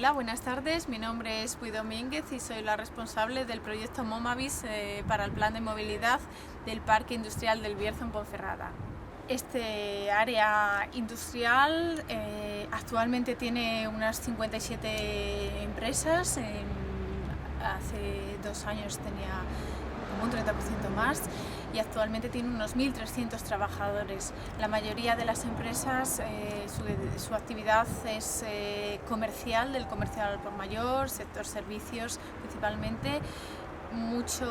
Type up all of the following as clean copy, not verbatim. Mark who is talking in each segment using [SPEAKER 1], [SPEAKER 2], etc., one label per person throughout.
[SPEAKER 1] Hola, buenas tardes. Mi nombre es Puy Domínguez y soy la responsable del proyecto Momavis para el plan de movilidad del Parque Industrial del Bierzo en Ponferrada. Este área industrial actualmente tiene unas 57 empresas. Hace 2 años tenía como un 30% más y actualmente tiene unos 1.300 trabajadores. La mayoría de las empresas, su actividad es comercial, del comercial al por mayor, sector servicios principalmente, mucho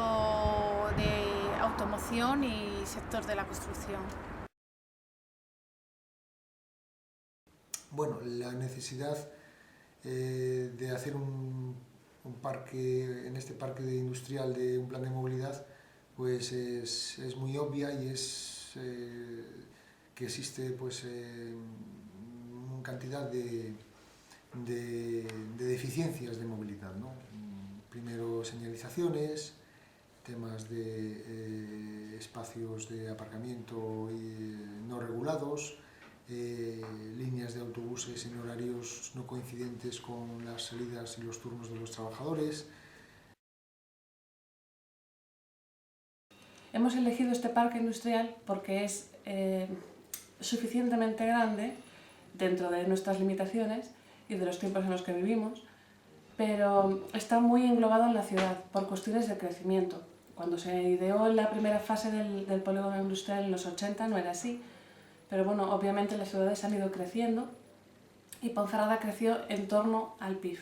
[SPEAKER 1] de automoción y sector de la construcción.
[SPEAKER 2] Bueno, la necesidad de hacer un parque, en este parque industrial de un plan de movilidad, pues es muy obvia y es que existe pues una cantidad de deficiencias de movilidad, ¿no? Primero señalizaciones, temas de espacios de aparcamiento no regulados, líneas de autobuses en horarios no coincidentes con las salidas y los turnos de los trabajadores.
[SPEAKER 3] Hemos elegido este parque industrial porque es suficientemente grande dentro de nuestras limitaciones y de los tiempos en los que vivimos, pero está muy englobado en la ciudad por cuestiones de crecimiento. Cuando se ideó la primera fase del polígono industrial en los 80 no era así, pero bueno, obviamente las ciudades han ido creciendo y Ponferrada creció en torno al PIF.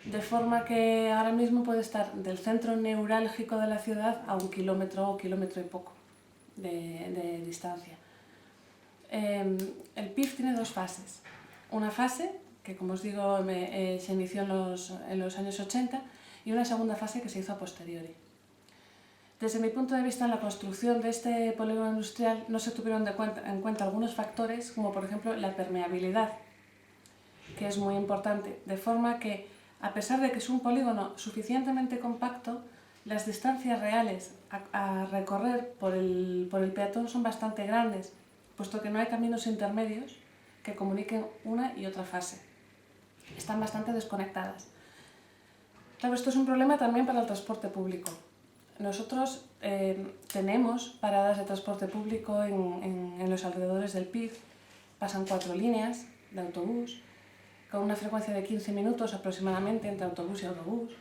[SPEAKER 3] De forma que ahora mismo puede estar del centro neurálgico de la ciudad a 1 kilómetro o kilómetro y poco de distancia. El PIF tiene 2 fases. Una fase, que como os digo se inició en los años 80, y una segunda fase que se hizo a posteriori. Desde mi punto de vista, en la construcción de este polígono industrial no se tuvieron en cuenta algunos factores, como por ejemplo la permeabilidad, que es muy importante, de forma que, a pesar de que es un polígono suficientemente compacto, las distancias reales a recorrer por el peatón son bastante grandes, puesto que no hay caminos intermedios que comuniquen una y otra fase. Están bastante desconectadas. Claro, esto es un problema también para el transporte público. Nosotros tenemos paradas de transporte público en los alrededores del PIF. Pasan 4 líneas de autobús, con una frecuencia de 15 minutos aproximadamente entre autobús y autobús.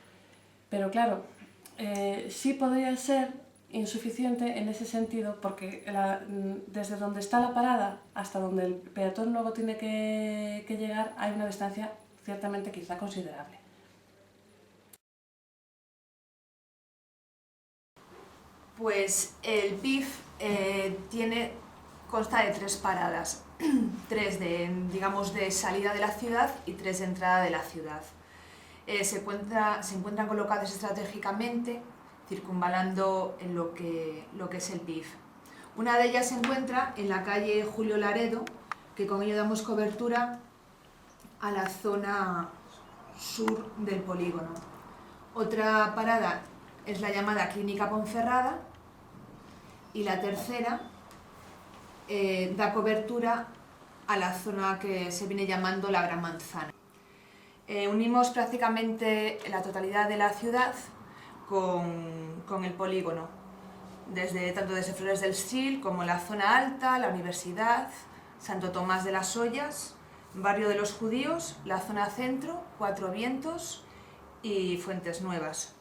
[SPEAKER 3] Pero claro, sí podría ser insuficiente en ese sentido, porque desde donde está la parada hasta donde el peatón luego tiene que llegar hay una distancia ciertamente quizá considerable.
[SPEAKER 4] Pues el PIF consta de 3 paradas, 3 de salida de la ciudad y 3 de entrada de la ciudad. Se encuentran colocadas estratégicamente, circunvalando en lo que es el PIF. Una de ellas se encuentra en la calle Julio Laredo, que con ello damos cobertura a la zona sur del polígono. Otra parada es la llamada Clínica Ponferrada y la tercera da cobertura a la zona que se viene llamando la Gran Manzana. Unimos prácticamente la totalidad de la ciudad con el polígono, tanto desde Flores del Sil como la zona alta, la Universidad, Santo Tomás de las Ollas, Barrio de los Judíos, la zona centro, Cuatro Vientos y Fuentes Nuevas.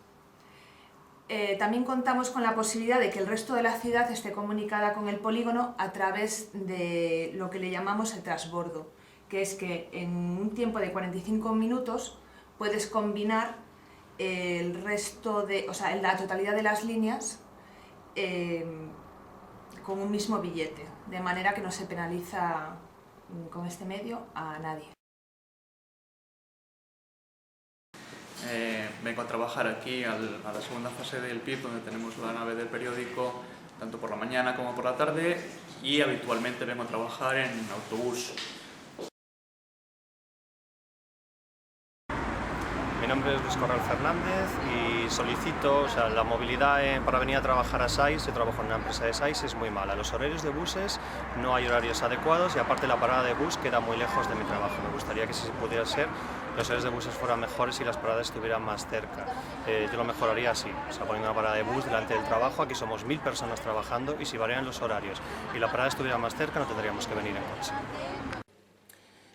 [SPEAKER 4] También contamos con la posibilidad de que el resto de la ciudad esté comunicada con el polígono a través de lo que le llamamos el transbordo, que es que en un tiempo de 45 minutos puedes combinar la totalidad de las líneas con un mismo billete, de manera que no se penaliza con este medio a nadie.
[SPEAKER 5] Vengo a trabajar aquí a la segunda fase del PIF, donde tenemos la nave del periódico tanto por la mañana como por la tarde, y habitualmente vengo a trabajar en autobús.
[SPEAKER 6] Mi nombre es Luis Corral Fernández y solicito, la movilidad para venir a trabajar a SAIS. Yo trabajo en una empresa de SAIS, es muy mala. Los horarios de buses, no hay horarios adecuados y aparte la parada de bus queda muy lejos de mi trabajo. Me gustaría que si pudiera ser los horarios de buses fueran mejores y las paradas estuvieran más cerca. Yo lo mejoraría así, o sea, poniendo una parada de bus delante del trabajo, aquí somos 1000 personas trabajando y si variaran los horarios y la parada estuviera más cerca no tendríamos que venir en coche.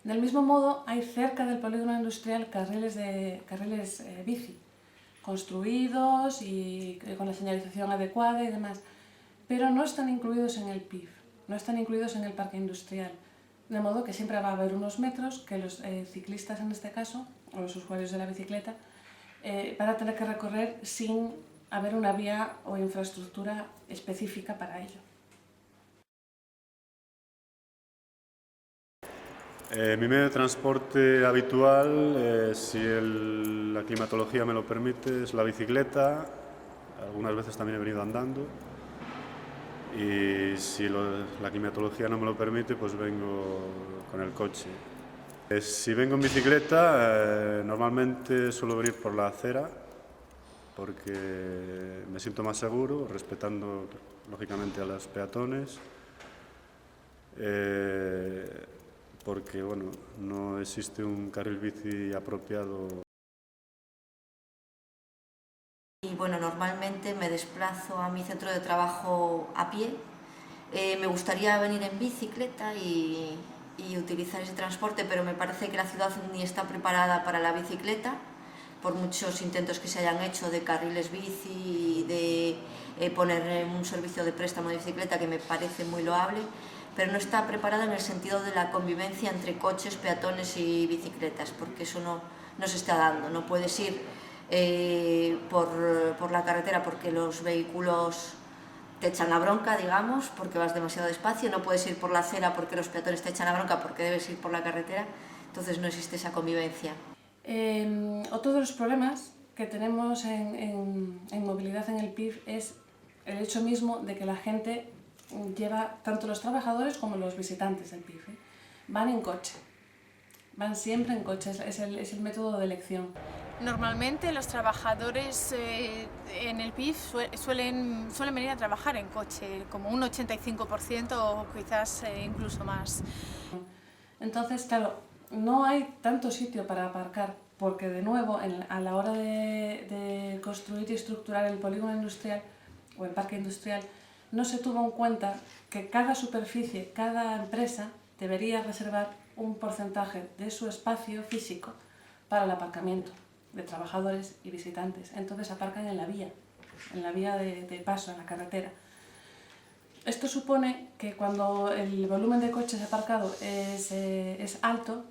[SPEAKER 3] Del mismo modo, hay cerca del polígono industrial carriles bici, construidos y con la señalización adecuada y demás, pero no están incluidos en el PIF, no están incluidos en el parque industrial, de modo que siempre va a haber unos metros que los ciclistas en este caso, o los usuarios de la bicicleta, van a tener que recorrer sin haber una vía o infraestructura específica para ello.
[SPEAKER 7] Mi medio de transporte habitual, si la climatología me lo permite, es la bicicleta. Algunas veces también he venido andando. Y si la climatología no me lo permite, pues vengo con el coche. Si vengo en bicicleta, normalmente suelo venir por la acera, porque me siento más seguro, respetando lógicamente a los peatones. Porque bueno, no existe un carril bici apropiado.
[SPEAKER 8] Y bueno, normalmente me desplazo a mi centro de trabajo a pie. Me gustaría venir en bicicleta y utilizar ese transporte, pero me parece que la ciudad ni está preparada para la bicicleta, por muchos intentos que se hayan hecho de carriles bici y de poner un servicio de préstamo de bicicleta, que me parece muy loable, pero no está preparada en el sentido de la convivencia entre coches, peatones y bicicletas, porque eso no se está dando. No puedes ir por la carretera porque los vehículos te echan la bronca, digamos, porque vas demasiado despacio. No puedes ir por la acera porque los peatones te echan la bronca porque debes ir por la carretera. Entonces no existe esa convivencia.
[SPEAKER 3] Otro de los problemas que tenemos en movilidad en el PIF es el hecho mismo de que la gente lleva, tanto los trabajadores como los visitantes del PIF, van en coche, van siempre en coche, es el método de elección.
[SPEAKER 1] Normalmente los trabajadores en el PIF suelen venir a trabajar en coche, como un 85% o quizás incluso más.
[SPEAKER 3] Entonces, claro, no hay tanto sitio para aparcar, porque de nuevo, a la hora de construir y estructurar el polígono industrial o el parque industrial, no se tuvo en cuenta que cada superficie, cada empresa debería reservar un porcentaje de su espacio físico para el aparcamiento de trabajadores y visitantes. Entonces aparcan en la vía de paso, en la carretera. Esto supone que cuando el volumen de coches aparcados es alto,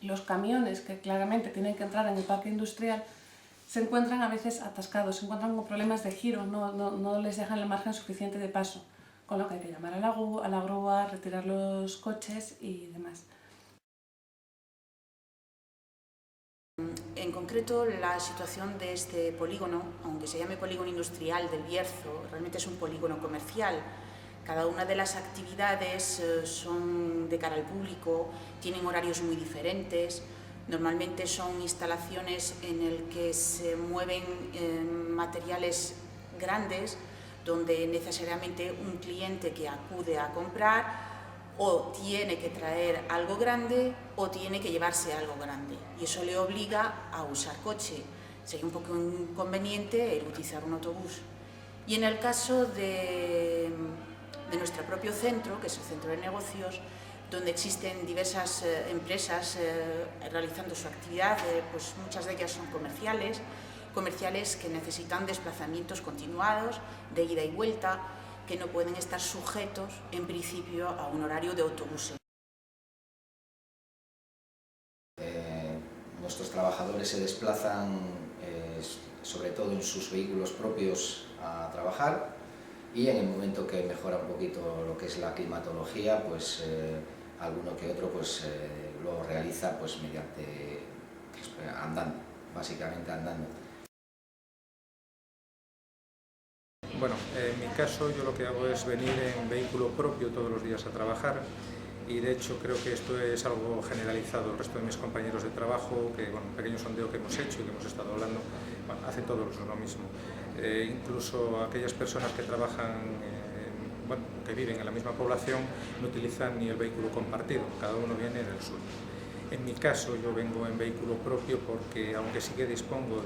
[SPEAKER 3] los camiones que claramente tienen que entrar en el parque industrial se encuentran a veces atascados, se encuentran con problemas de giro, no les dejan el margen suficiente de paso, con lo que hay que llamar a la grúa, retirar los coches y demás.
[SPEAKER 9] En concreto, la situación de este polígono, aunque se llame polígono industrial del Bierzo, realmente es un polígono comercial. Cada una de las actividades son de cara al público, tienen horarios muy diferentes. Normalmente son instalaciones en las que se mueven materiales grandes, donde necesariamente un cliente que acude a comprar o tiene que traer algo grande o tiene que llevarse algo grande, y eso le obliga a usar coche. Sería un poco inconveniente el utilizar un autobús. Y en el caso de nuestro propio centro, que es el centro de negocios, donde existen diversas empresas realizando su actividad, pues muchas de ellas son comerciales que necesitan desplazamientos continuados, de ida y vuelta, que no pueden estar sujetos, en principio, a un horario de autobuses.
[SPEAKER 10] Nuestros trabajadores se desplazan sobre todo en sus vehículos propios a trabajar, y en el momento que mejora un poquito lo que es la climatología, pues alguno que otro pues lo realiza pues mediante andando, básicamente andando.
[SPEAKER 11] Bueno, en mi caso yo lo que hago es venir en vehículo propio todos los días a trabajar, y de hecho creo que esto es algo generalizado. El resto de mis compañeros de trabajo, que bueno, un pequeño sondeo que hemos hecho y que hemos estado hablando, bueno, hacen todos lo mismo. Incluso aquellas personas que trabajan, que viven en la misma población, no utilizan ni el vehículo compartido, cada uno viene en el suyo. En mi caso, yo vengo en vehículo propio porque, aunque sí que dispongo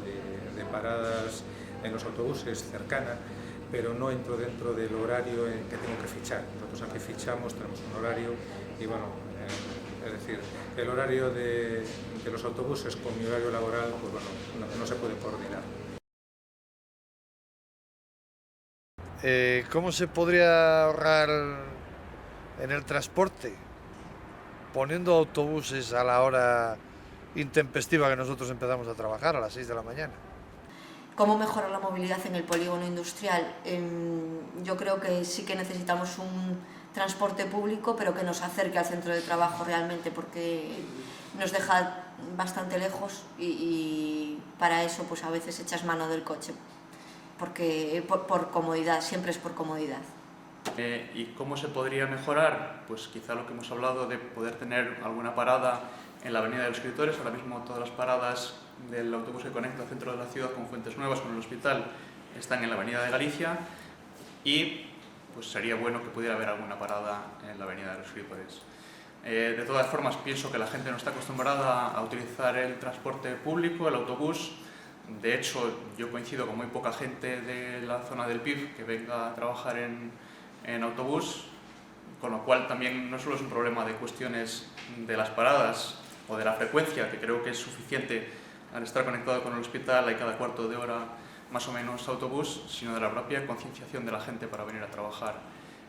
[SPEAKER 11] de paradas en los autobuses cercanas, pero no entro dentro del horario en que tengo que fichar. Nosotros aquí fichamos, tenemos un horario y bueno, es decir, el horario de los autobuses con mi horario laboral, pues bueno, no se puede coordinar.
[SPEAKER 12] ¿Cómo se podría ahorrar en el transporte? Poniendo autobuses a la hora intempestiva que nosotros empezamos a trabajar, a las 6 de la mañana.
[SPEAKER 8] ¿Cómo mejorar la movilidad en el polígono industrial? Yo creo que sí que necesitamos un transporte público, pero que nos acerque al centro de trabajo realmente, porque nos deja bastante lejos y para eso pues a veces echas mano del coche, porque por comodidad, siempre es por comodidad.
[SPEAKER 5] ¿Y cómo se podría mejorar? Pues quizá lo que hemos hablado de poder tener alguna parada en la Avenida de los Escritores. Ahora mismo todas las paradas del autobús que conecta al centro de la ciudad con Fuentes Nuevas, con el hospital, están en la Avenida de Galicia y pues sería bueno que pudiera haber alguna parada en la Avenida de los Escritores. De todas formas, pienso que la gente no está acostumbrada a utilizar el transporte público, el autobús. De hecho, yo coincido con muy poca gente de la zona del PIB que venga a trabajar en autobús, con lo cual también no solo es un problema de cuestiones de las paradas o de la frecuencia, que creo que es suficiente al estar conectado con el hospital, hay cada cuarto de hora más o menos autobús, sino de la propia concienciación de la gente para venir a trabajar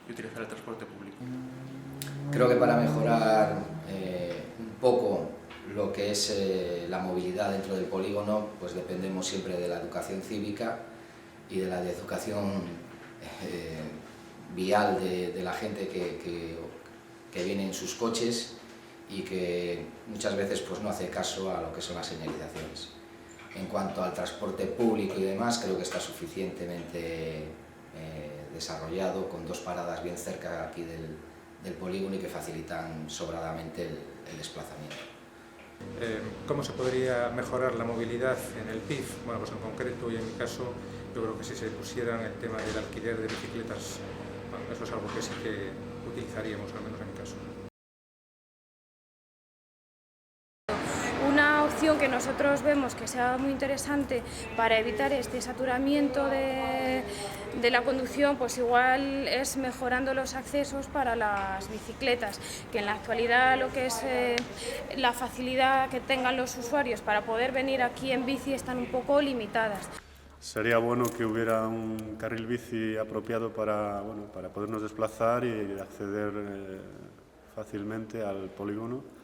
[SPEAKER 5] y utilizar el transporte público.
[SPEAKER 10] Creo que para mejorar un poco lo que es la movilidad dentro del polígono, pues dependemos siempre de la educación cívica y de la educación vial de la gente que viene en sus coches y que muchas veces pues no hace caso a lo que son las señalizaciones. En cuanto al transporte público y demás, creo que está suficientemente desarrollado, con 2 paradas bien cerca aquí del polígono y que facilitan sobradamente el desplazamiento.
[SPEAKER 11] ¿Cómo se podría mejorar la movilidad en el PIF? Bueno, pues en concreto y en mi caso, yo creo que si se pusieran el tema del alquiler de bicicletas, bueno, eso es algo que sí que utilizaríamos, al menos en mi caso.
[SPEAKER 13] Una opción que nosotros vemos que sea muy interesante para evitar este saturamiento de la conducción, pues igual es mejorando los accesos para las bicicletas, que en la actualidad lo que es la facilidad que tengan los usuarios para poder venir aquí en bici están un poco limitadas.
[SPEAKER 7] Sería bueno que hubiera un carril bici apropiado para podernos desplazar y acceder fácilmente al polígono.